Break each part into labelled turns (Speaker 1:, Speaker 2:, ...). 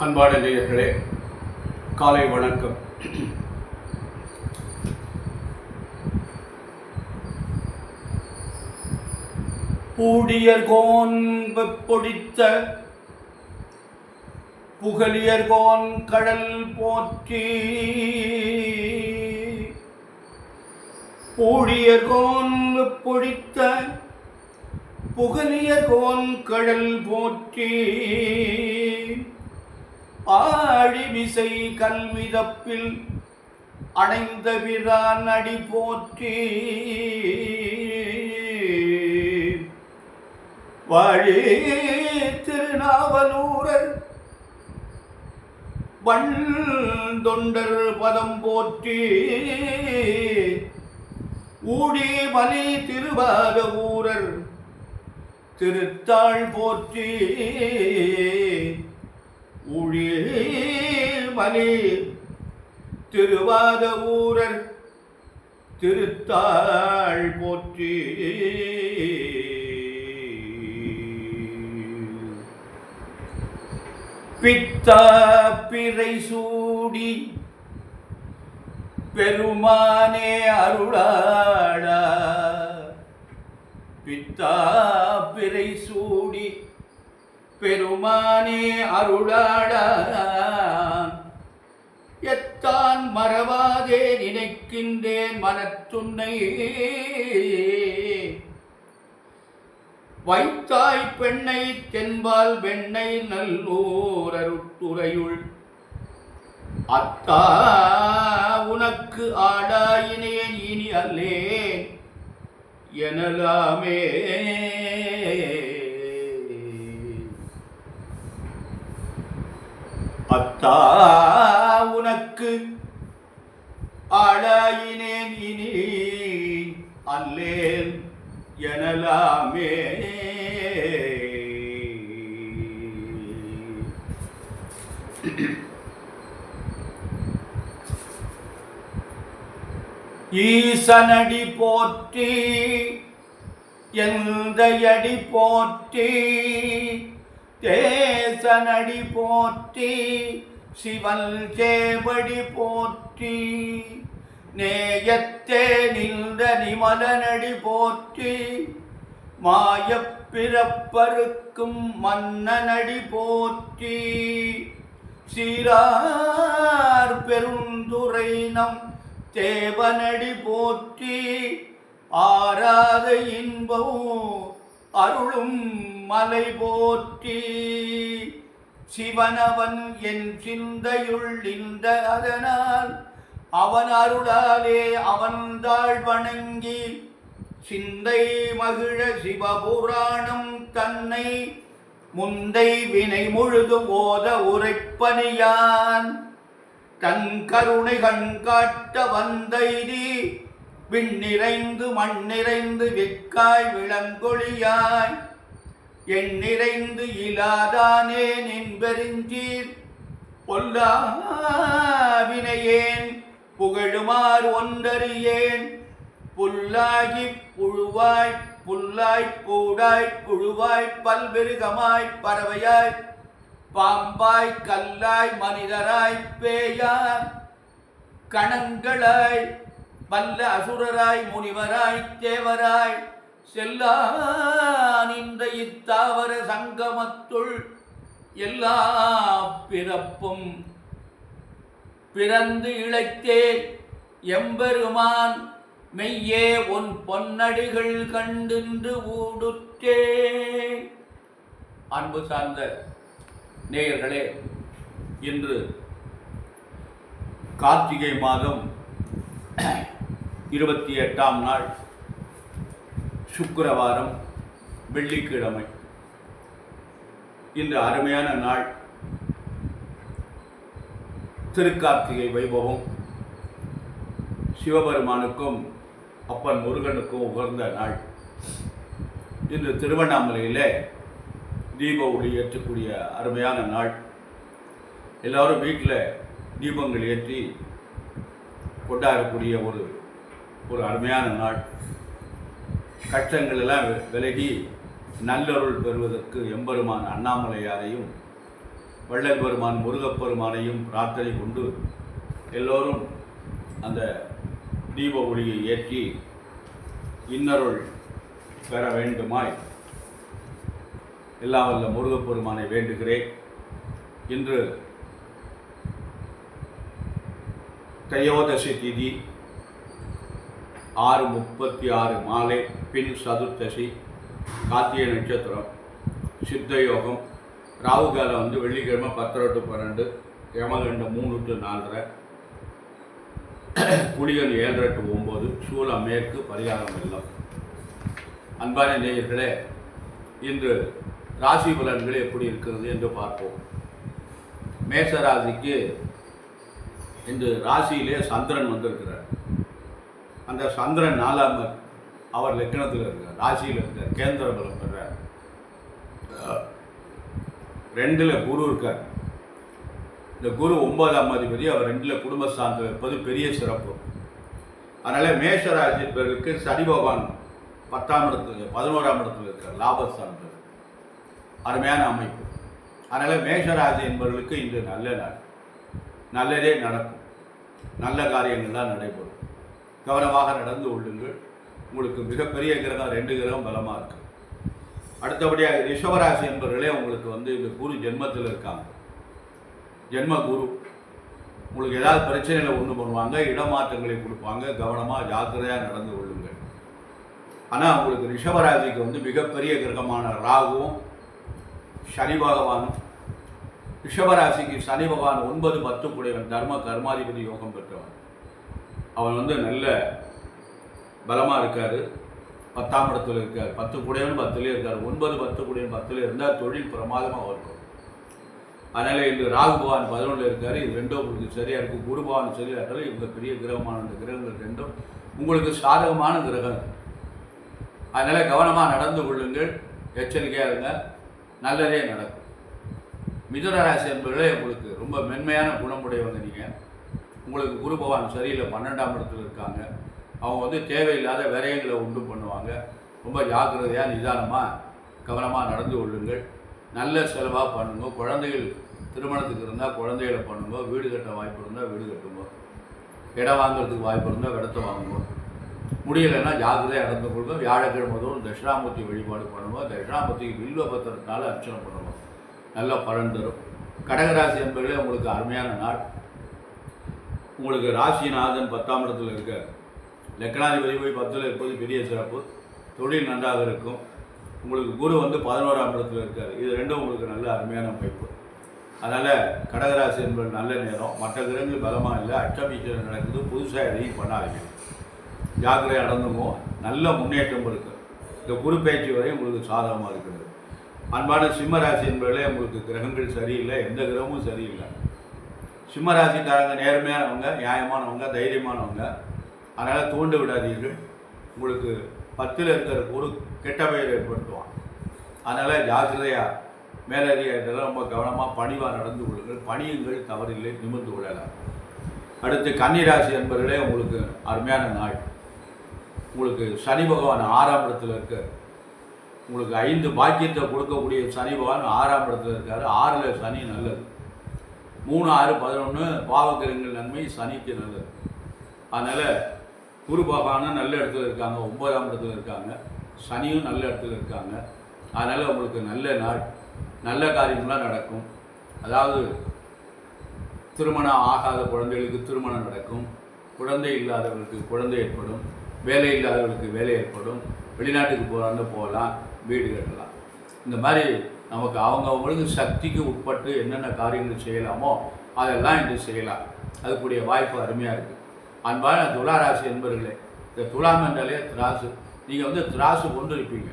Speaker 1: அன்பான நேயர்களே, காலை வணக்கம். பூடியர்கோன் வெப்பொடித்த புகழியர்கோன் கடல் போற்றி. பூடியர்கோன் வெப்பொடித்த புகழியர்கோன் கடல் போற்றி. ஆழிமிசை கல்மிதப்பில் அணைந்த பிரான் அடி போற்றி. வாழி திருநாவலூரர் வண் தொண்டர் பதம் போற்றி. ஊடி மலி திருவாத ஊரர் திருத்தாள் போற்றி. ஊழி மலி திருவாத ஊரர் திருத்தாள் போற்றி. பித்தா பிறை சூடி பெருமானே அருளாடா. பித்தா பிறை சூடி பெருமானே அருளாடா. எத்தான் மறவாதே நினைக்கின்றேன் மனத்துன்னை. வைத்தாய் பெண்ணை தென்பால் வெண்ணை நல்லூர் அருட்டுரையுள். அத்தா உனக்கு ஆடாயினேன் இனி அல்லேன் எனலாமே. அத்தா உனக்கு ஆளாயினேன் இனி அல்லேன் எனலாமே. ஈசனடி போற்றி எந்தையடி போற்றி. தேசனடி போற்றி சிவன் சேவடி போற்றி. நேயத்தே நின்ற நிமலனடி போற்றி. மாயப் பிறப்பருக்கும் மன்னனடி போற்றி. சீரார் பெருந்துரை நம் தேவனடி போற்றி. ஆராத இன்பம் அருளும் மலை போற்றி. சிவனவன் என் சிந்தையுள் நின்ற அதனால் அவன் அருளாலே அவன்தாள் வணங்கி. சிந்தை மகிழ சிவபுராணம் தன்னை முந்தை வினை முழுதும் ஓத உரைப்பனியான். தன் கருணை கண்காட்ட வந்தைதி விண்ணிறைந்து மண்ணிறைந்து விக்காய் விளங்கொழியாய். எண்ணிறைந்து இலாதானே நின்பெருஞ்சீர் பொல்லாவினையேன் புகழுமாறு ஒன்றறியேன். புல்லாகி புழுவாய் புல்லாய் பூடாய் புழுவாய் பல்பெருகமாய் பறவையாய் பாம்பாய் கல்லாய் மனிதராய் பேயாய் கணங்களாய் வல்ல அசுரராய் முனிவராய் தேவராய் செல்லான் இந்த இத்தாவர சங்கமத்துள். எல்லா பிறப்பும் பிறந்து இழைத்தேன் எம்பெருமான் மெய்யே உன் பொன்னடிகள் கண்டின்று ஊடுற்றே. அன்பு சார்ந்த நேயர்களே, இன்று கார்த்திகை மாதம் 28ஆம் நாள், சுக்கிரவாரம், வெள்ளிக்கிழமை. இந்த அருமையான நாள் திருக்கார்த்திகை வைபவம். சிவபெருமானுக்கும் அப்பன் முருகனுக்கும் உகந்த நாள். இன்று திருவண்ணாமலையில் தீப ஒளி ஏற்றக்கூடிய அருமையான நாள். எல்லோரும் வீட்டில் தீபங்கள் ஏற்றி கொண்டாடக்கூடிய ஒரு அருமையான நாள். கஷ்டங்கள் எல்லாம் விலகி நல்லருள் பெறுவதற்கு எம்பெருமான் அண்ணாமலையாரையும் வள்ளல் பெருமான் முருகப்பெருமானையும் பிரார்த்தனை கொண்டு எல்லோரும் அந்த தீப ஒளியை ஏற்றி இன்னருள் பெற வேண்டுமாய் எல்லாம் வல்ல முருகப்பெருமானை வேண்டுகிறேன். இன்று தையோதசி திதி 6:36 மாலை, பின் சதுர்த்தசி, கார்த்திகை நட்சத்திரம், சித்த யோகம், ராகு காலம் வந்து வெள்ளிக்கிழமை 10 to 12, யமகண்டம் 3 to 4:30, குளிகன் 7:30 to 9, சூலம் மேற்கு, பரிகாரம் வெள்ளம். அன்பான நேயர்களே, இன்று ராசி பலன்கள் எப்படி இருக்கிறது என்று பார்ப்போம். மேஷ ராசிக்கு இன்று ராசியிலே சந்திரன் வந்திருக்கிறார். அந்த சந்திரன் 4ஆம் அவர் லக்னத்தில் இருக்கார், ராசியில் இருக்கார், கேந்திர பலம் பெறார். 2ல் குரு இருக்கார். இந்த குரு 9ஆம் அதிபதி, அவர் 2ல் குடும்பஸ்தானத்தில் இருப்பது பெரிய சிறப்பு. அதனால் மேஷ ராசி பேருக்கு சனி பகவான் 10ஆம் இடத்துல 11ஆம் இடத்துல இருக்கார், லாபஸ்தானத்தில். அருமையான அமைப்பு. அதனால் மேஷராசி என்பவர்களுக்கு இன்று நல்ல நாள், நல்லதே நடக்கும், நல்ல காரியங்கள்லாம் நடைபெறும். கவனமாக நடந்து கொள்ளுங்கள். உங்களுக்கு மிகப்பெரிய கிரகம் 2 கிரகம் பலமாக இருக்கு. அடுத்தபடியாக ரிஷபராசி என்பவர்களே, உங்களுக்கு வந்து இந்த குரு ஜென்மத்தில் இருக்காங்க, ஜென்ம குரு. உங்களுக்கு ஏதாவது பிரச்சனைகளை ஒன்று பண்ணுவாங்க, இடமாற்றங்களை கொடுப்பாங்க. கவனமாக ஜாக்கிரதையாக நடந்து கொள்ளுங்கள். ஆனால் உங்களுக்கு ரிஷபராசிக்கு வந்து மிகப்பெரிய கிரகமான ராகுவும் சனி பகவானும், ரிஷபராசிக்கு சனி பகவான் 9, 10 கூடியவன், தர்ம கர்மாதிபதி யோகம் பெற்றவன். அவன் வந்து நல்ல பலமாக இருக்கார், 10ஆம் இடத்துல இருக்கார். 10 கூடியவன் 10லே இருக்கார். 9, 10 கூடியவன் 10லே இருந்தால் தொழில் பிரமாதமாக இருக்கும். அதனால் இன்று ராகு பகவான் 11ல் இருக்கார். இது 2 உங்களுக்கு சரியாக இருக்குது. குரு பகவான் சரியாக இருக்காரு. இவங்க பெரிய கிரகமான இந்த கிரகங்கள் 2ம் உங்களுக்கு சாதகமான கிரகம். அதனால் கவனமாக நடந்து கொள்ளுங்கள், எச்சரிக்கையாக இருங்க, நல்லதே நடக்கும். மிதுன ராசி என்பவர்களே, உங்களுக்கு ரொம்ப மென்மையான குணமுடையவங்க. நீங்கள் உங்களுக்கு குரு பகவான் சரியில்லை, 12ஆம் இடத்துல இருக்காங்க. அவங்க வந்து தேவையில்லாத விரயங்களை உண்டு பண்ணுவாங்க. ரொம்ப ஜாக்கிரதையாக நிதானமாக கவனமாக நடந்து கொள்ளுங்கள். நல்ல செலவாக பண்ணுங்க. குழந்தைகள் திருமணத்துக்கு இருந்தால் குழந்தைகளை பண்ணுங்க. வீடு கட்ட வாய்ப்பு இருந்தால் வீடு கட்டுங்க. இடம் வாங்குறதுக்கு வாய்ப்பு இருந்தால் இடத்தை வாங்குங்க. முடியலைன்னா ஜாக்கிரதையாக நடந்து கொள்ளுங்க. வியாழக்கிழமை தோறும் தட்சிணாமூர்த்தி வழிபாடு பண்ணுவோம். தட்சிணாமூர்த்திக்கு வில்வ பத்திரத்தினால அர்ச்சனை பண்ணுவோம், நல்ல பலன் தரும். கடகராசி என்பவர்களே, உங்களுக்கு அருமையான நாள். உங்களுக்கு ராசிநாதன் 10ஆம் இடத்துல இருக்கார். லக்னாதிபதி போய் 10ல் இருப்பது பெரிய சிறப்பு. தொழில் நன்றாக இருக்கும். உங்களுக்கு குரு வந்து 11ஆம் இடத்துல இருக்கார். இது 2ம் உங்களுக்கு நல்ல அருமையான அமைப்பு. அதனால் கடகராசி என்பது நல்ல நேரம். மற்ற கிரகங்கள் பலமாக இல்லை, அச்சபீச்சம் நடக்குது. புதுசாக எதையும் பண்ணாதீங்க, ஜாக்கிரதையாக நடந்துக்கும். நல்ல முன்னேற்றம் இருக்குது. இந்த குரு பயிற்சி வரை உங்களுக்கு சாதகமாக இருக்குது. அன்பான சிம்மராசி என்பவர்களே, உங்களுக்கு கிரகங்கள் சரியில்லை, எந்த கிரகமும் சரியில்லை. சிம்மராசிக்காரங்க நேர்மையானவங்க, நியாயமானவங்க, தைரியமானவங்க. அதனால் தூண்டு விடாதீர்கள். உங்களுக்கு 10ல் இருக்கிற குரு கெட்ட பெயர் ஏற்படுத்துவான். அதனால் ஜாக்கிரதையாக மேலதிகாரிகள் ரொம்ப கவனமாக பணிவாக நடந்து கொள்ளுங்கள். பணியுங்கள், தவறில்லை, நிமிர்ந்து கொள்ளலாம். அடுத்து கன்னிராசி என்பவர்களே, உங்களுக்கு அருமையான நாள். உங்களுக்கு சனி பகவான் 6ஆம் இடத்துல இருக்கார். உங்களுக்கு 5 பாக்கியத்தை கொடுக்கக்கூடிய சனி பகவான் 6ஆம் இடத்துல இருக்கார். 6ல் சனி நல்லது. 3, 6, 11 பாவக்கிரகங்கள் நன்மை, சனிக்கு நல்லது. அதனால் குரு பகவானும் நல்ல இடத்துல இருக்காங்க, 9ஆம் இடத்துல இருக்காங்க. சனியும் நல்ல இடத்துல இருக்காங்க. அதனால் உங்களுக்கு நல்ல நாள், நல்ல காரியங்களாக நடக்கும். அதாவது திருமணம் ஆகாத குழந்தைகளுக்கு திருமணம் நடக்கும், குழந்தை இல்லாதவர்களுக்கு குழந்தை ஏற்படும், வேலை இல்லாதவர்களுக்கு வேலை ஏற்படும், வெளிநாட்டுக்கு போகிறான்னு போகலாம், வீடு கட்டலாம். இந்த மாதிரி நமக்கு அவங்கவுங்களுக்கு சக்திக்கு உட்பட்டு என்னென்ன காரியங்கள் செய்யலாமோ அதெல்லாம் இன்று செய்யலாம். அதுக்குரிய வாய்ப்பு அருமையாக இருக்குது. அன்பான துளாராசி என்பவர்களே, இந்த துலாம் என்றாலே திராசு. நீங்கள் வந்து திராசு கொண்டு இருப்பீங்க.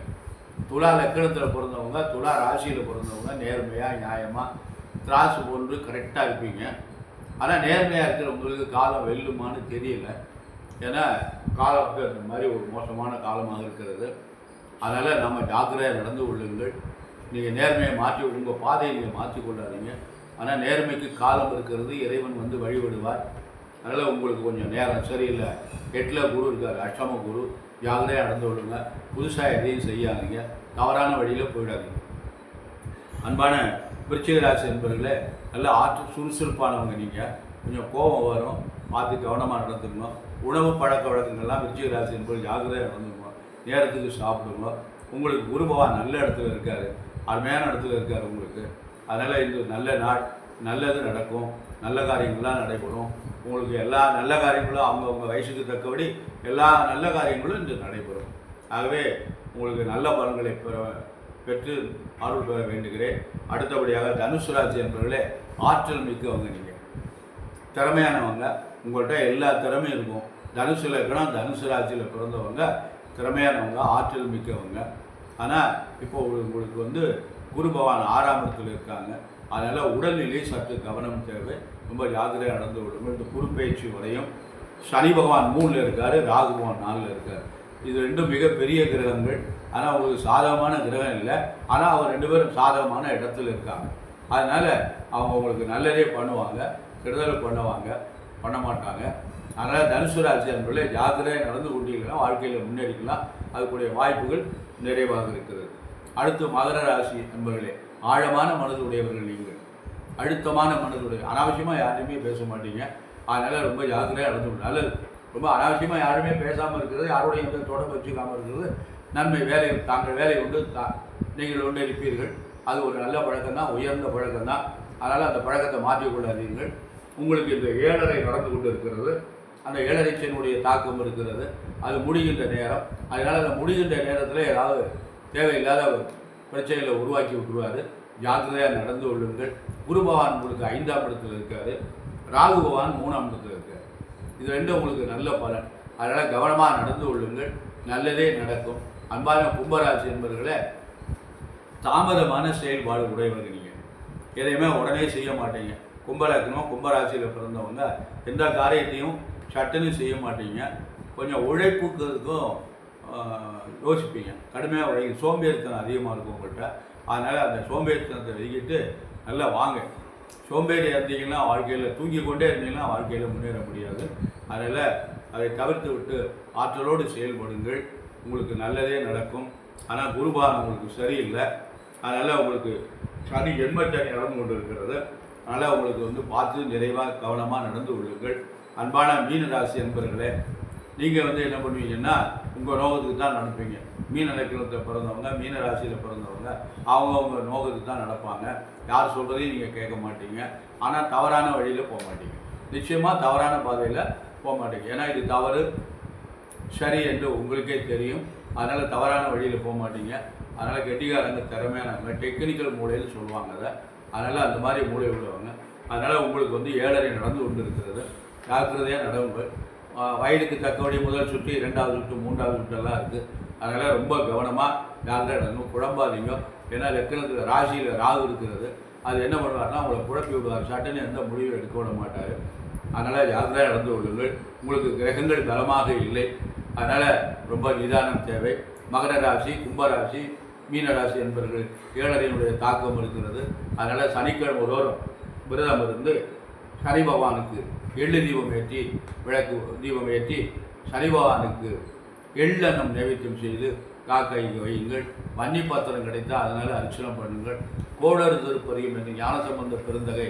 Speaker 1: துலா லக்கணத்தில் பிறந்தவங்க, துலா ராசியில் பிறந்தவங்க நேர்மையாக நியாயமாக திராசு போன்று கரெக்டாக இருப்பீங்க. ஆனால் நேர்மையாக இருக்கிறவங்களுக்கு காலம் வெல்லுமான்னு தெரியல. ஏன்னா காலம் வந்து அந்த மாதிரி ஒரு மோசமான காலமாக இருக்கிறது. அதனால் நம்ம ஜாக்கிரதையாக நடந்து கொள்ளுங்கள். நீங்கள் நேர்மையை மாற்றி உங்கள் பாதையை நீங்கள் மாற்றி கொள்ளாதீங்க. ஆனால் நேர்மைக்கு காலம் இருக்கிறது, இறைவன் வந்து வழிபடுவார். அதனால் உங்களுக்கு கொஞ்சம் நேரம் சரியில்லை. 8ல் குரு இருக்கார், அஷ்டம குரு. ஜாக்கிரதையாக நடந்து கொள்ளுங்க. புதுசாக எதையும் செய்யாதீங்க, தவறான வழியில் போயிடாதீங்க. அன்பான விருச்சிக ராசி என்பவர்களே, நல்ல ஆற்றல் சுறுசுறுப்பானவங்க. நீங்கள் கொஞ்சம் கோபம் வரும், பார்த்து கவனமாக நடந்துக்கணும். உணவு பழக்க வழக்கங்கள்லாம் விருச்சிக ராசி என்பது ஜாகிரதையாக நடந்துக்கணும். நேரத்துக்கு சாப்பிடுங்க. உங்களுக்கு குரு பகவான் நல்ல இடத்துல இருக்கார், அருமையான இடத்துல இருக்கார் உங்களுக்கு. அதனால் இந்த நல்ல நாள், நல்லது நடக்கும், நல்ல காரியங்கள்லாம் நடைபெறும். உங்களுக்கு எல்லா நல்ல காரியங்களும் அவங்கவுங்க வயசுக்கு தக்கபடி எல்லா நல்ல காரியங்களும் இன்று நடைபெறும். ஆகவே உங்களுக்கு நல்ல பலன்களை பெற்று அருள் பெற வேண்டுகிறேன். அடுத்தபடியாக தனுசு ராசி என்பவர்களே, ஆற்றல் மிக்கவங்க. நீங்கள் திறமையானவங்க, உங்கள்கிட்ட எல்லா திறமையும் இருக்கும். தனுசு லக்னம், தனுசு ராசியில் பிறந்தவங்க திறமையானவங்க, ஆற்றல் மிக்கவங்க. ஆனால் இப்போ உங்களுக்கு வந்து குரு பகவான் 6ஆம் இடத்துல இருக்காங்க. அதனால் உடல்நிலை சற்று கவனம் தேவை, ரொம்ப ஜாக்கிரதையாக நடந்து விடுங்க. இந்த குரு பயிற்சி வரையும் சனி பகவான் 3ல் இருக்கார், ராகு பகவான் 4ல் இருக்கார். இது ரெண்டும் மிகப்பெரிய கிரகங்கள். ஆனால் உங்களுக்கு சாதகமான கிரகம் இல்லை, ஆனால் அவர் 2 பேரும் சாதகமான இடத்துல இருக்காங்க. அதனால் அவங்க உங்களுக்கு நல்லதே பண்ணுவாங்க, கெடுதல் பண்ண மாட்டாங்க. அதனால் தனுசு ராசி என்பதிலே ஜாக்கிரதையாக நடந்து கொண்டீங்கன்னா வாழ்க்கையில் முன்னேறிக்கலாம். அதுக்குரிய வாய்ப்புகள் நிறைவாக இருக்கிறது. அடுத்து மகர ராசி என்பவர்களே, ஆழமான மனதுடையவர்கள். நீங்கள் அழுத்தமான மனதுடைய, அனாவசியமாக யாருமே பேச மாட்டீங்க. அதனால் ரொம்ப ஜாக்கிரதையாக நடந்து நல்லது. ரொம்ப அனாவசியமாக யாருமே பேசாமல் இருக்கிறது, யாருடைய எந்த தொடர்பு வச்சுக்காமல் இருக்கிறது நன்மை. தாங்கள் வேலை உண்டு, நீங்கள் ஒன்று இருப்பீர்கள். அது ஒரு நல்ல பழக்கம்தான், உயர்ந்த பழக்கம்தான். அதனால் அந்த பழக்கத்தை மாற்றிக்கொள்ளாதீர்கள். உங்களுக்கு இந்த 7.5 நடந்து கொண்டு இருக்கிறது. அந்த 7.5 சனியுடைய தாக்கம் இருக்கிறது. அது முடிகின்ற நேரம். அதனால் அந்த முடிகின்ற நேரத்தில் ஏதாவது தேவையில்லாத பிரச்சனைகளை உருவாக்கி விட்டுருவார். ஜாக்கிரதையாக நடந்து கொள்ளுங்கள். குரு பகவான் உங்களுக்கு 5ஆம் இடத்தில் இருக்கார், ராகு பகவான் 3ஆம் இடத்தில் இருக்கார். இது ரெண்டும் உங்களுக்கு நல்ல பலன். அதனால் கவனமாக நடந்து கொள்ளுங்கள், நல்லதே நடக்கும். அன்பான கும்பராசி என்பவர்களே, தாமதமான செயல்பாடு உடையவர்கள். நீங்கள் எதையுமே உடனே செய்ய மாட்டீங்க. கும்பலக்கணம், கும்பராசியில் பிறந்தவங்க எந்த காரியத்தையும் சட்டுன்னு செய்ய மாட்டீங்க. கொஞ்சம் உழைப்புக்கிறதுக்கும் யோசிப்பீங்க. கடுமையாக உழைக்க, சோம்பேறித்தனம் அதிகமாக இருக்கும் உங்கள்கிட்ட. அதனால் அந்த சோம்பேறித்தனத்தை வெளிக்கிட்டு நல்லா வாங்க. சோம்பேறி இருந்தீங்கன்னா வாழ்க்கையில், தூங்கி கொண்டே இருந்தீங்கன்னா வாழ்க்கையில் முன்னேற முடியாது. அதனால் அதை தவிர்த்து விட்டு ஆற்றலோடு செயல்படுங்கள், உங்களுக்கு நல்லதே நடக்கும். ஆனால் குருபகவான் உங்களுக்கு சரியில்லை. அதனால் உங்களுக்கு சனி ஜென்மச்சனி நடந்து கொண்டு இருக்கிறது. அதனால் உங்களுக்கு வந்து பார்த்து நிறைவாக கவனமாக நடந்து கொள்ளுங்கள். அன்பான மீன ராசி என்பவர்களே, நீங்கள் வந்து என்ன பண்ணுவீங்கன்னா உங்கள் நோகத்துக்கு தான் நடப்பீங்க. மீன நட்சத்திரத்தில் பிறந்தவங்க, மீன ராசியில் பிறந்தவங்க அவங்கவுங்க நோகத்துக்கு தான் நடப்பாங்க. யார் சொல்கிறதையும் நீங்கள் கேட்க மாட்டீங்க. ஆனால் தவறான வழியில் போக மாட்டீங்க. நிச்சயமாக தவறான பாதையில் போக மாட்டீங்க. ஏன்னா இது தவறு சரி என்று உங்களுக்கே தெரியும். அதனால் தவறான வழியில் போக மாட்டீங்க. அதனால் கெட்டிக்காரங்க, திறமையானவங்க, டெக்னிக்கல் மூலையில் சொல்லுவாங்க அதை. அதனால் அந்த மாதிரி மூளை உள்ளவங்க. அதனால் உங்களுக்கு வந்து 7.5 நடந்து கொண்டு இருக்கிறது. ஜாக்கிரதையாக நடவுங்கள். வயதுக்கு தக்கபடி முதல் சுற்று, 2வது சுற்று, 3வது சுற்றெல்லாம் இருக்குது. அதனால் ரொம்ப கவனமாக ஜாக்கிரதையாக நடக்கும், குழம்பாதீங்க. ஏன்னா லக்னத்தில் ராசியில் ராகு இருக்கிறது. அது என்ன பண்ணுவார்னா உங்களை குழப்பி விடுவார். சட்டுன்னு எந்த முடிவும் எடுக்க விட மாட்டார். அதனால் ஜாக்கிரதையாக நடந்து கொள்ளுங்கள். உங்களுக்கு கிரகங்கள் பலமாக இல்லை. அதனால் ரொம்ப நிதானம் தேவை. மகர ராசி, கும்பராசி, மீனராசி என்பவர்கள் 7.5 தாக்கம் இருக்கிறது. அதனால் சனிக்கிழமை தோறும் விரதம் இருந்து சனி பகவானுக்கு எள்ளு தீபம் ஏற்றி, விளக்கு தீபம் ஏற்றி சனி பகவானுக்கு எள்ளெண்ணம் நைவேத்தியம் செய்து காக்கைக்கு வையுங்கள். வன்னி பாத்திரம் கிடைத்தால் அதனால் அர்ச்சனை பண்ணுங்கள். கோளறு திருப்பதிகம் என்று ஞானசம்பந்த பெருந்தகை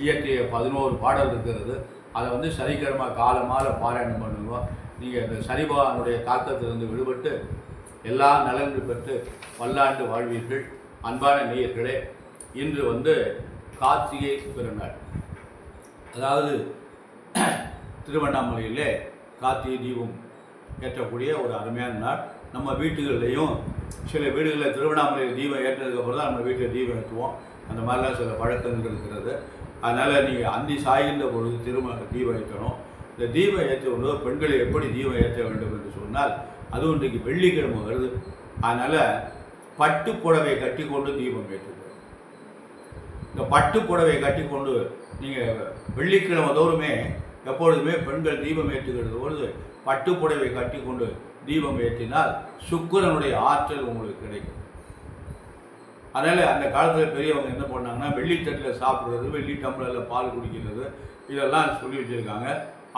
Speaker 1: இயற்றிய 11 பாடல் இருக்கிறது. அதை வந்து சனிக்கிழமை காலமாக பாராயணம் பண்ணுங்க. நீங்கள் இந்த சனி பகவானுடைய தாக்கத்திலிருந்து விடுபட்டு எல்லா நலன்கள் பெற்று பல்லாண்டு வாழ்வீர்கள். அன்பான நேயர்களே, இன்று வந்து கார்த்திகை பிறநாள். அதாவது திருவண்ணாமலையிலே கார்த்திகை தீபம் ஏற்றக்கூடிய ஒரு அருமையான நாள். நம்ம வீட்டுகள்லையும் சில வீடுகளில் திருவண்ணாமலையில் தீபம் ஏற்றதுக்கப்புறம் தான் நம்ம வீட்டில் தீபம் ஏற்றுவோம். அந்த மாதிரிலாம் சில பழக்கங்கள் இருக்கிறது. அதனால் நீங்கள் அந்தி சாய்ந்த பொழுது தீபம் ஏற்றணும். இந்த தீபம் ஏற்றும்போது பெண்களை எப்படி தீபம் ஏற்ற வேண்டும் என்று சொன்னால், அதுவும் இன்றைக்கு வெள்ளிக்கிழமை வருது. அதனால் பட்டு புடவை கட்டி கொண்டு தீபம் ஏற்றுவோம். இந்த பட்டு புடவை கட்டி கொண்டு நீங்கள் வெள்ளிக்கிழமை தோறுமே எப்பொழுதுமே பெண்கள் தீபம் ஏற்றுகிறது பொழுது பட்டு புடவை கட்டி கொண்டு தீபம் ஏற்றினால் சுக்கிரனுடைய ஆற்றல் உங்களுக்கு கிடைக்கும். அதனால் அந்த காலத்தில் பெரியவங்க என்ன பண்ணாங்கன்னா வெள்ளித்தட்டில் சாப்பிட்றது, வெள்ளி டம்ளரில் பால் குடிக்கிறது, இதெல்லாம் சொல்லி வச்சுருக்காங்க.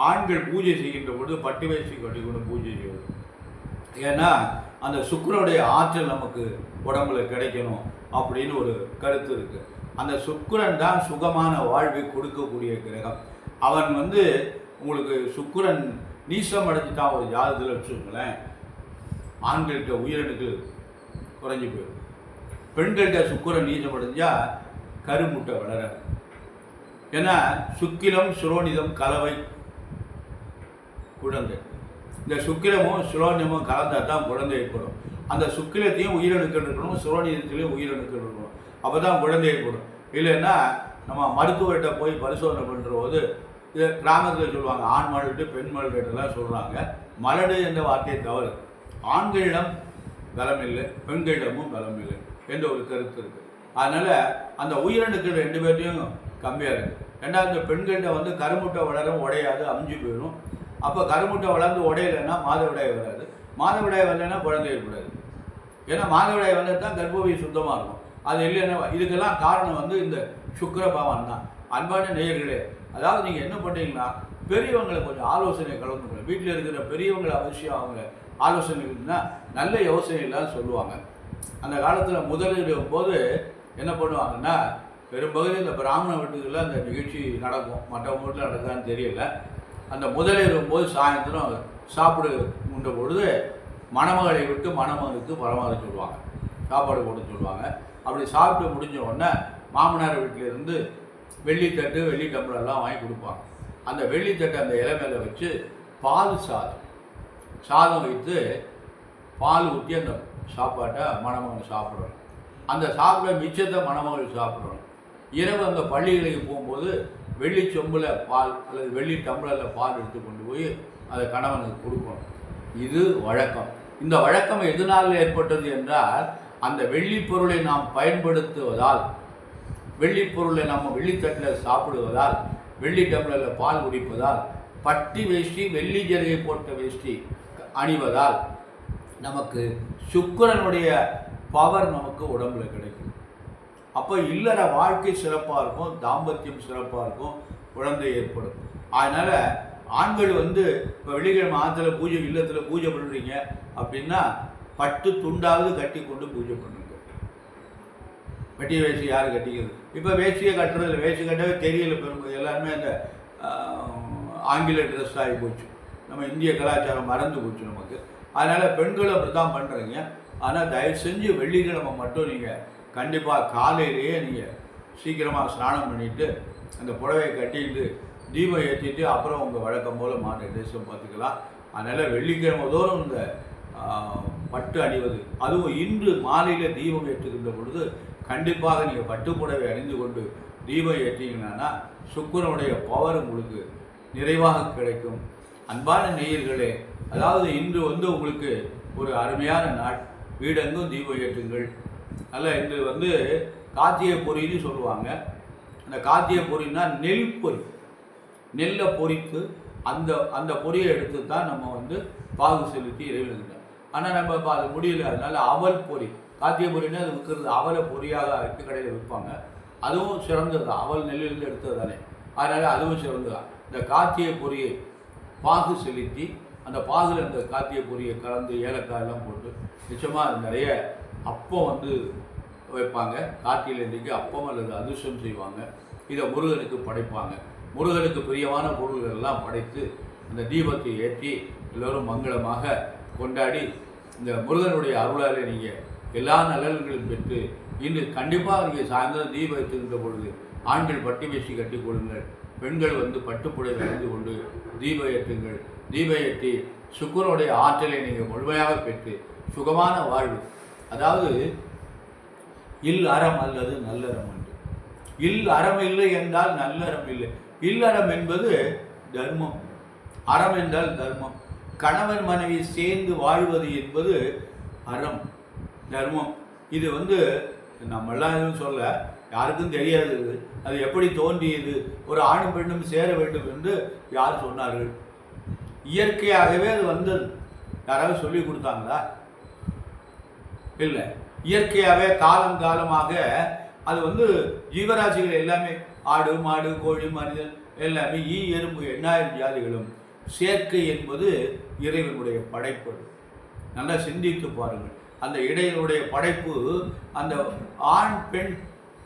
Speaker 1: ஆண்கள் பூஜை செய்கின்ற பொழுது பட்டு வேஷ்டி கட்டி கொண்டு பூஜை செய்வது. ஏன்னா அந்த சுக்கிரனுடைய ஆற்றல் நமக்கு உடம்புல கிடைக்கணும் அப்படின்னு ஒரு கருத்து இருக்குது. அந்த சுக்கிரன் தான் சுகமான வாழ்வை கொடுக்கக்கூடிய கிரகம். அவன் வந்து உங்களுக்கு சுக்கிரன் நீசம் அடைஞ்சிட்டான் ஒரு ஜாதகத்தில் வச்சுக்கோங்களேன், ஆண்கள்கிட்ட உயிரணுக்கள் குறைஞ்சி போயிடும். பெண்கள்கிட்ட சுக்கிரன் நீசம் அடைஞ்சால் கருமுட்டை வளராது. ஏன்னா சுக்கிலம் சுரோனிதம் கலவை குழந்தை. இந்த சுக்கிலமும் சுரோனிதமும் கலந்தால் தான் குழந்தை ஏற்படும். அந்த சுக்கிலத்தையும் உயிரணுக்கள் இருக்கணும், சுரோனிதத்திலையும் உயிரணுக்கள் இருக்கணும், அப்போ தான் குழந்தை ஏற்படும். இல்லைன்னா நம்ம மருத்துவர்கிட்ட போய் பரிசோதனை பண்ணுற போது இது கிராமத்தில் சொல்லுவாங்க, ஆண் மலட்டு பெண் மலட்டுலாம் சொல்கிறாங்க. மலடு என்ற வார்த்தையை தவறு. ஆண்களிடம் பலம் இல்லை, பெண்களிடமும் பலம் இல்லை என்ற ஒரு கருத்து இருக்குது. அதனால் அந்த உயிரணுக்கள் 2 பேர்ட்டையும் கம்மியாக இருக்குது. ரெண்டாவது பெண்கள்கிட்ட வந்து கருமுட்டை வளரும், உடையாது, அமிஞ்சு போயிடும். அப்போ கருமுட்டை வளர்ந்து உடையலைன்னா மாதவிடாய் வராது, மாதவிடாய் வரலைன்னா குழந்தை ஏற்படாது. ஏன்னா மாதவிடாய் வந்தால் தான் கர்ப்பவி சுத்தமாக இருக்கும். அது இல்லைன்னா இதுக்கெல்லாம் காரணம் வந்து இந்த சுக்கிர பகவான் தான். அன்பான நேயர்களே, அதாவது நீங்கள் என்ன பண்ணுறீங்கன்னா பெரியவங்களை கொஞ்சம் ஆலோசனை கலந்துக்கணும். வீட்டில் இருக்கிற பெரியவங்களை அவசியம் அவங்க ஆலோசனை இருக்குன்னா நல்ல யோசனைலாம் சொல்லுவாங்க. அந்த காலத்தில் முதலிடும் போது என்ன பண்ணுவாங்கன்னா, பெரும்பகுதி இந்த பிராமண வீட்டுகளில் அந்த நிகழ்ச்சி நடக்கும், மற்றவங்க வீட்டில் நடக்குதான்னு தெரியல. அந்த முதலிடும் போது சாயந்தரம் சாப்பிடு உண்ட பொழுது மணமகளை விட்டு மணமகனுக்கு பரமாற சொல்லுவாங்க, சாப்பாடு போட்டு சொல்லுவாங்க. அப்படி சாப்பிட்டு முடிஞ்ச உடனே மாமனார் வீட்டிலேருந்து வெள்ளித்தட்டு வெள்ளி டம்ளர்லாம் வாங்கி கொடுப்பாங்க. அந்த வெள்ளித்தட்டை அந்த இலை மேலே வச்சு பால் சாதம் வைத்து பால் ஊற்றி அந்த சாப்பாட்டை மணமகன் சாப்பிடணும். அந்த சாப்பிட மிச்சத்தை மணமகள் சாப்பிடணும். இரவு அந்த பள்ளிகளுக்கு போகும்போது வெள்ளி சொம்பில் பால் அல்லது வெள்ளி டம்ளரில் பால் எடுத்து கொண்டு போய் அதை கணவனுக்கு கொடுக்கணும். இது வழக்கம். இந்த வழக்கம் எதனால் ஏற்பட்டது என்றால், அந்த வெள்ளி பொருளை நாம் பயன்படுத்துவதால், வெள்ளி பொருளை நம்ம வெள்ளித்தட்டில் சாப்பிடுவதால், வெள்ளி டம்ளரில் பால் குடிப்பதால், பட்டி வேஷ்டி வெள்ளி ஜரிகை போட்ட வேஷ்டி அணிவதால் நமக்கு சுக்கிரனுடைய பவர் நமக்கு உடம்புல கிடைக்கும். அப்போ இல்லற வாழ்க்கை சிறப்பாக இருக்கும், தாம்பத்தியம் சிறப்பாக இருக்கும், குழந்தை ஏற்படும். அதனால் ஆண்கள் வந்து இப்போ வெள்ளிக்கிழமை ஆற்றுல பூஜை, இல்லத்தில் பூஜை பண்ணுறீங்க அப்படின்னா பட்டு துண்டாவது கட்டி கொண்டு பூஜை பண்ணுங்க. வெட்டி வேஷ்டி யார் கட்டிக்கிறது? இப்போ வேஷ்டியை கட்டுறதில்ல, வேஷ்டி கட்டவே தெரியல. பெரும்பு எல்லாருமே அந்த ஆங்கில ட்ரெஸ் ஆகி போச்சு. நம்ம இந்திய கலாச்சாரம் மறந்து போச்சு நமக்கு. அதனால் பெண்களும் அப்படி தான் பண்ணுறீங்க. ஆனால் தயவு செஞ்சு வெள்ளிக்கிழமை மட்டும் நீங்கள் கண்டிப்பாக காலையிலேயே நீங்கள் சீக்கிரமாக ஸ்நானம் பண்ணிவிட்டு அந்த புடவையை கட்டிட்டு தீபம் ஏற்றிட்டு அப்புறம் உங்கள் வழக்கம் போல் மாற்ற ட்ரெஸ்ஸை பார்த்துக்கலாம். அதனால் வெள்ளிக்கிழமை தோறும் இந்த பட்டு அணிவது, அதுவும் இன்று மாலையில் தீபம் ஏற்றுகின்ற பொழுது கண்டிப்பாக நீங்கள் பட்டுப்புடவை அணிந்து கொண்டு தீபம் ஏற்றிங்கன்னா சுக்கிரனுடைய பவர் உங்களுக்கு நிறைவாக கிடைக்கும். அன்பான நேயர்களே, அதாவது இன்று வந்து உங்களுக்கு ஒரு அருமையான நாள். வீடெங்கும் தீபம் ஏற்றுங்கள். அல்ல, இன்று வந்து கார்த்திகை பொரின்னு சொல்லுவாங்க. அந்த கார்த்திகை பொரின்னா நெல் பொரி, நெல்லை பொரித்து அந்த அந்த பொரியை எடுத்து தான் நம்ம வந்து பாகு செலுத்தி இறைவனுக்கிட்ட. ஆனால் நம்ம இப்போ அது முடியல. அதனால் அவல் பொரி, கார்த்திகை பொரின்னா அது விற்கிறது அவலை பொரியாக அரைத்து கடையில் விற்பாங்க. அதுவும் சிறந்தது தான், அவல் நெல்லிலிருந்து எடுத்தது தானே, அதனால் அதுவும் சிறந்தது தான். இந்த கார்த்திகை பொரியை பாகு செலுத்தி அந்த பாகில் அந்த கார்த்திகை பொரியை கலந்து ஏலக்காயெல்லாம் போட்டு நிச்சயமாக நிறைய அப்பம் வந்து வைப்பாங்க. கார்த்திகைக்கு அப்பம் அல்லது அதிர்ஷ்டம் செய்வாங்க. இதை முருகனுக்கு படைப்பாங்க. முருகனுக்கு பிரியமான பொருள்கள் எல்லாம் படைத்து அந்த தீபத்தை ஏற்றி எல்லோரும் மங்களமாக கொண்டாடி இந்த முருகனுடைய அருளாலே நீங்கள் எல்லா நலன்களும் பெற்று இன்று கண்டிப்பாக நீங்கள் சாயந்தரம் தீபம் ஏற்றுகின்ற பொழுது ஆண்கள் பட்டு வேஷ்டி கட்டி கொள்ளுங்கள், பெண்கள் வந்து பட்டுப்புடவை அணிந்து கொண்டு தீபம் ஏற்றுங்கள். தீபம் ஏற்றி சுக்கிரனுடைய ஆற்றலை நீங்கள் முழுமையாக பெற்று சுகமான வாழ்வு, அதாவது இல் அறம் அல்லது நல்லறம் என்று. இல் அறம் இல்லை என்றால் நல்லறம் இல்லை. இல்லறம் என்பது தர்மம், அறம் என்றால் தர்மம். கணவன் மனைவி சேர்ந்து வாழ்வது என்பது அறம், தர்மம். இது வந்து நம்மெல்லாம் எதுவும் சொல்ல, யாருக்கும் தெரியாது அது எப்படி தோன்றியது. ஒரு ஆணும் பெண்ணும் சேர வேண்டும் என்று யார் சொன்னார்கள்? இயற்கையாகவே அது வந்தது. யாராவது சொல்லி கொடுத்தாங்களா? இல்லை, இயற்கையாகவே காலம் காலமாக அது வந்து ஜீவராசிகள் எல்லாமே, ஆடு மாடு கோழி மனிதன் எல்லாமே, ஈ எறும்பு 8000 ஜாதிகளும் சேர்க்கை என்பது இறைவனுடைய படைப்பு. நல்லா சிந்தித்து பாருங்கள். அந்த இடையினுடைய படைப்பு, அந்த ஆண் பெண்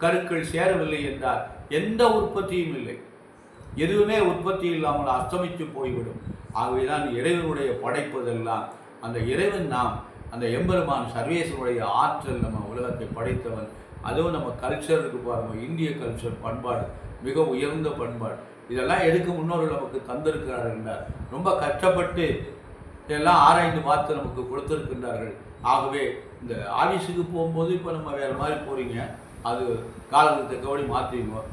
Speaker 1: கருக்கள் சேரவில்லை என்றால் எந்த உற்பத்தியும் இல்லை. எதுவுமே உற்பத்தி இல்லாமல் அஸ்தமித்து போய்விடும். ஆகவேதான் இறைவனுடைய படைப்பதெல்லாம் அந்த இறைவன் நாம் அந்த எம்பெருமான் சர்வேசனுடைய ஆற்றல் நம்ம உலகத்தை படைத்தவன். அதுவும் நம்ம கல்ச்சருக்கு பாருங்கள், இந்திய கல்ச்சர் பண்பாடு மிக உயர்ந்த பண்பாடு. இதெல்லாம் எதுக்கு முன்னோர்கள் நமக்கு தந்திருக்கிறார்கள் என்றார். ரொம்ப கஷ்டப்பட்டு இதெல்லாம் ஆராய்ந்து பார்த்து நமக்கு கொடுத்துருக்கின்றார்கள். ஆகவே இந்த ஆஃபீஸுக்கு போகும்போது இப்போ நம்ம வேறு மாதிரி போகிறீங்க, அது காலத்துக்கு தக்கபடி மாற்றிங்க.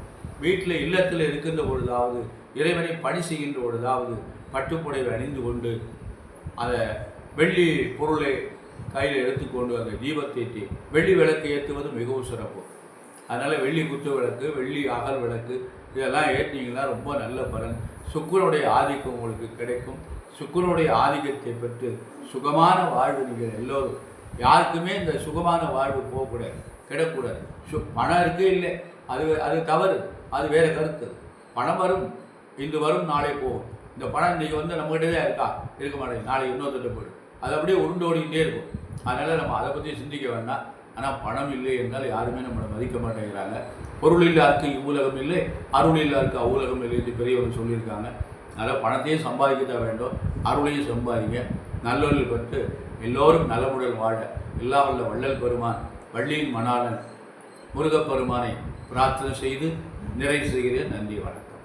Speaker 1: வீட்டில் இல்லத்தில் இருக்கின்ற பொழுதாவது, இறைவனை பணி செய்கின்ற பொழுதாவது பட்டுப்புடவை அணிந்து கொண்டு அதை வெள்ளி பொருளை கையில் எடுத்துக்கொண்டு அந்த தீபத்தை ஏற்றி வெள்ளி விளக்கு ஏற்றுவது மிகவும் சிறப்பு. அதனால் வெள்ளி குத்து விளக்கு, வெள்ளி அகல் விளக்கு இதெல்லாம் ஏற்றிங்கன்னா ரொம்ப நல்ல பலன். சுக்கிரனுடைய ஆதிக்கம் உங்களுக்கு கிடைக்கும். சுக்கிரனுடைய ஆதிக்கத்தை பெற்று சுகமான வாழ்வு நீங்கள் எல்லோரும், யாருக்குமே இந்த சுகமான வாழ்வு போகக்கூடாது, கிடக்கூடாது. பணம் இருக்கே இல்லை, அது தவறு, அது வேறு கருத்து. பணம் வரும், இன்று வரும், நாளை போகும். இந்த பணம் இன்றைக்கி நம்மகிட்ட தான் இருக்கா, இருக்க மாட்டேங்குது, நாளைக்கு இன்னொருத்திட்ட போய்டும். அது அப்படியே உருண்டு ஓடிக்கிட்டே இருக்கும். அதனால் நம்ம அதை பற்றி சிந்திக்க வேண்டாம். ஆனால் பணம் இல்லை என்றால் யாருமே நம்மளை மதிக்க மாட்டேங்கிறாங்க. பொருள் இல்லாருக்கு இவ்வுலகம் இல்லை, அருள் இல்லாருக்கு அவ்வுலகம் இல்லை என்று பெரியவங்க சொல்லியிருக்காங்க. அதனால் பணத்தையும் சம்பாதிக்க வேண்டும், அருளையும் சம்பாதிங்க. நல்லொழில் பெற்று எல்லோரும் நலமுடன் வாழ எல்லா வல்ல வள்ளல் பெருமான் வள்ளியின் மணாளன் முருகப்பெருமானை பிரார்த்தனை செய்து நிறைவு செய்கிறேன். நன்றி, வணக்கம்.